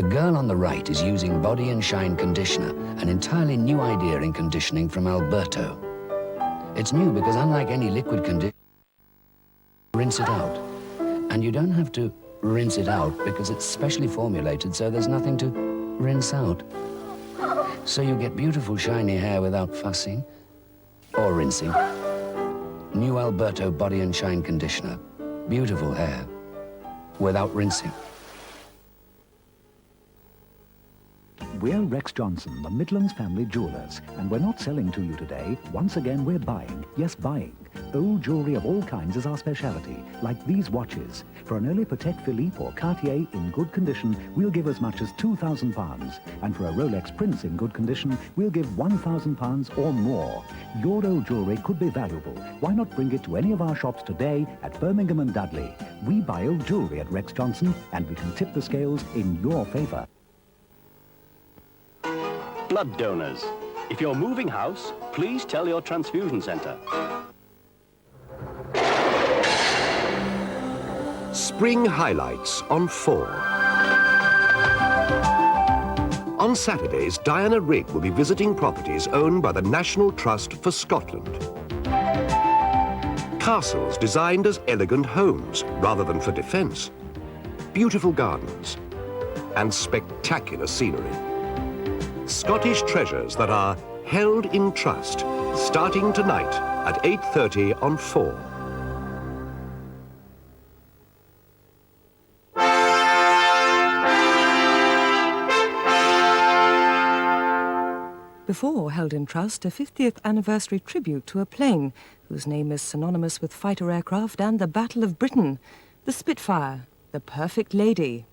The girl on the right is using Body and Shine Conditioner, an entirely new idea in conditioning from Alberto. It's new because unlike any liquid conditioner, rinse it out. And you don't have to rinse it out because it's specially formulated so there's nothing to rinse out. So you get beautiful shiny hair without fussing or rinsing. New Alberto Body and Shine Conditioner. Beautiful hair without rinsing. We're Rex Johnson, the Midlands family jewellers, and we're not selling to you today. Once again, we're buying. Yes, buying. Old jewellery of all kinds is our speciality, like these watches. For an early Patek Philippe or Cartier in good condition, we'll give as much as £2,000. And for a Rolex Prince in good condition, we'll give £1,000 or more. Your old jewellery could be valuable. Why not bring it to any of our shops today at Birmingham and Dudley? We buy old jewellery at Rex Johnson, and we can tip the scales in your favour. Blood donors. If you're moving house, please tell your transfusion centre. Spring highlights on 4. On Saturdays, Diana Rigg will be visiting properties owned by the National Trust for Scotland. Castles designed as elegant homes rather than for defence. Beautiful gardens and spectacular scenery. Scottish treasures that are held in trust, starting tonight at 8:30 on 4. Before held in trust, a 50th anniversary tribute to a plane whose name is synonymous with fighter aircraft and the Battle of Britain, the Spitfire, the perfect lady.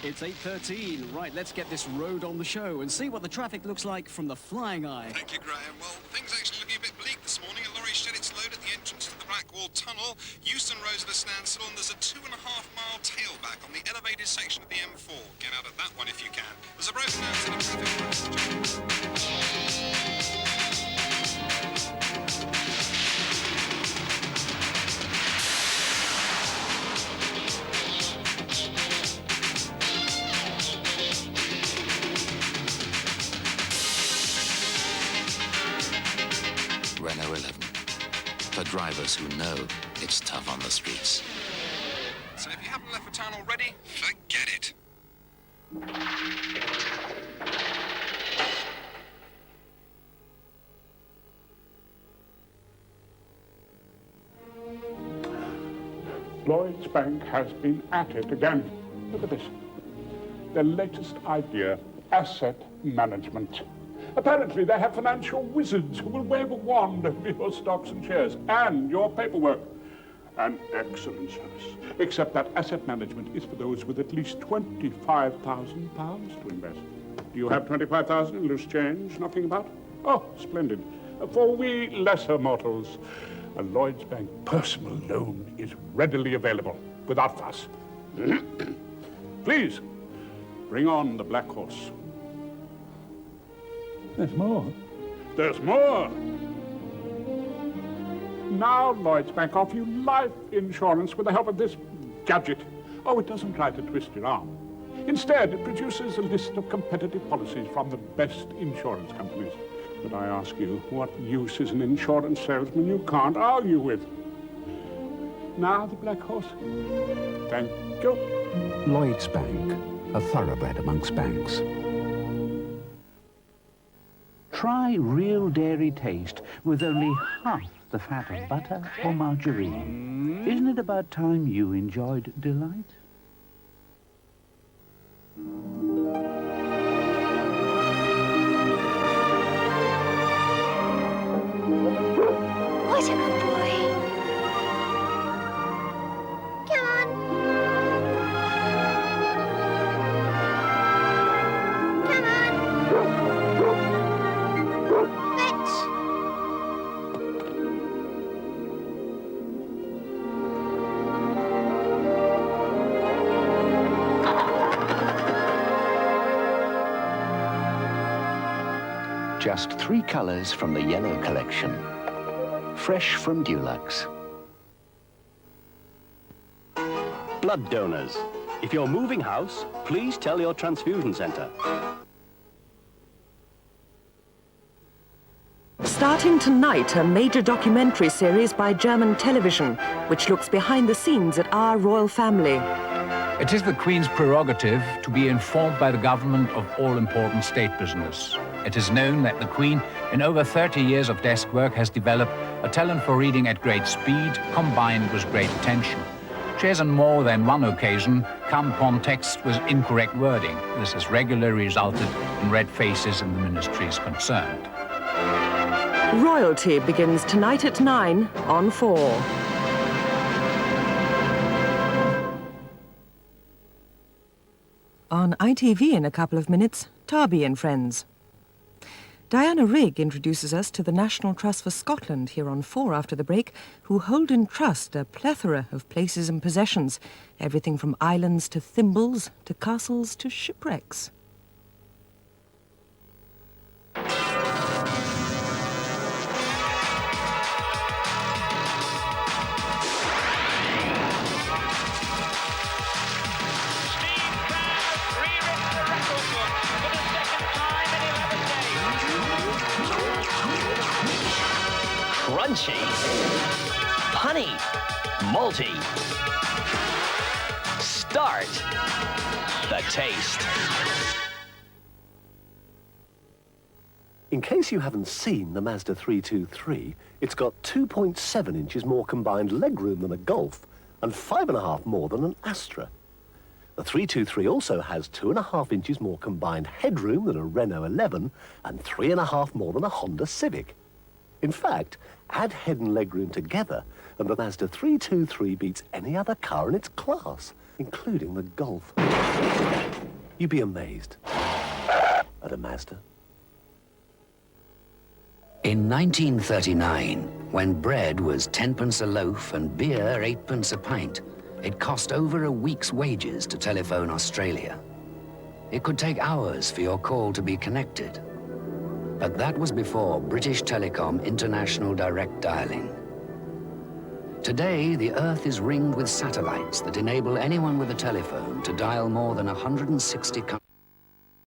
It's 8:13. Right, let's get this road on the show and see what the traffic looks like from the flying eye. Thank you, Graham. Well, things actually looking a bit bleak this morning. A lorry shed its load at the entrance to the Blackwall Tunnel. Euston Road's at a standstill, and there's a 2.5-mile tailback on the elevated section of the M4. Get out of that one if you can. There's a broken down set of traffic. Renault 11. For drivers who know it's tough on the streets. So if you haven't left for town already, forget it. Lloyds Bank has been at it again. Look at this. Their latest idea, asset management. Apparently they have financial wizards who will wave a wand over your stocks and shares and your paperwork. An excellent service. Except that asset management is for those with at least £25,000 to invest. Do you have 25,000 in loose change knocking about? Oh, splendid. For we lesser mortals, a Lloyds Bank personal loan is readily available without fuss. Please, bring on the black horse. There's more. There's more. Now Lloyds Bank offer you life insurance with the help of this gadget. Oh, it doesn't try to twist your arm. Instead, it produces a list of competitive policies from the best insurance companies. But I ask you, what use is an insurance salesman you can't argue with? Now the black horse. Thank you. Lloyds Bank, a thoroughbred amongst banks. Try real dairy taste with only half the fat of butter or margarine. Isn't it about time you enjoyed delight? What a good boy. Come on. Come on. Fetch. Just 3 colours from the yellow collection. fresh from Dulux. Blood donors. If you're moving house, please tell your transfusion centre. Starting tonight, a major documentary series by German television, which looks behind the scenes at our royal family. It is the Queen's prerogative to be informed by the government of all important state business. It is known that the Queen, in over 30 years of desk work, has developed a talent for reading at great speed, combined with great attention. She has on more than one occasion come upon texts with incorrect wording. This has regularly resulted in red faces in the ministries concerned. Royalty begins tonight at 9 on 4. On ITV in a couple of minutes, Darby and Friends. Diana Rigg introduces us to the National Trust for Scotland here on 4 after the break, who hold in trust a plethora of places and possessions, everything from islands to thimbles, to castles to shipwrecks. Crunchy, honey, malty. Start the taste. In case you haven't seen the Mazda 323, it's got 2.7 inches more combined legroom than a Golf and 5.5 more than an Astra. The 323 also has 2.5 inches more combined headroom than a Renault 11 and 3.5 more than a Honda Civic. In fact, add head and legroom together, and the Mazda 323 beats any other car in its class, including the Golf. You'd be amazed at a Mazda. In 1939, when bread was 10p a loaf and beer 8p a pint, it cost over a week's wages to telephone Australia. It could take hours for your call to be connected. But that was before British Telecom International Direct Dialing. Today, the Earth is ringed with satellites that enable anyone with a telephone to dial more than 160 countries.